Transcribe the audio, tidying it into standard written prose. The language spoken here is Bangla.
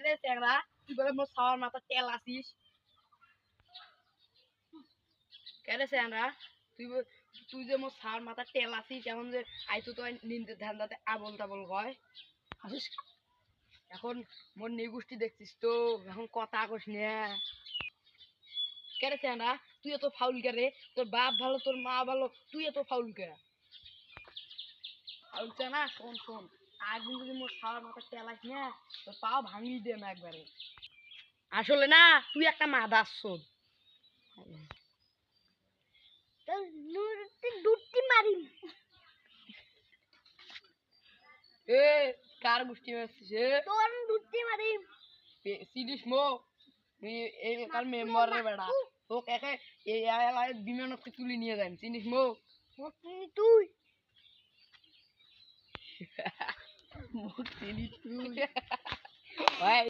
রে চ্যাংড়া তুই বলে মোর ছাওয়ার মাথা তেল আসিস কেরে চ্যাংড়া তুই যে মোর ছাওয়ার মাথা তেল আসিস এখন যে আইতো তো নিন্দে ধান্দাতে আবল তাবল কয় আসিস এখন মোর নিগুষ্টি দেখছিস তো এখন কথা কস না কেরে চ্যাংড়া তুই এত ফাউল কেরে তোর বাপ ভালো তোর মা ভালো তুই এত ফাউল কে ফাউল না শোন শোন আগুন যদি মোর ছাওয়ার মাথা তেল আসি না তোর পাও ভাঙিয়ে দে না একবারে আসলে না তুই একটা মাদাস শোন এ কার গোষ্ঠী মারছিস তোর দুটি মারি সিরিস মো এই কাল মেম্বার রে বেড়া তো একে এই আয় বিমানকে তুলি নিয়ে যান চিনিস মো তুই মোর চিনি তুই ভাই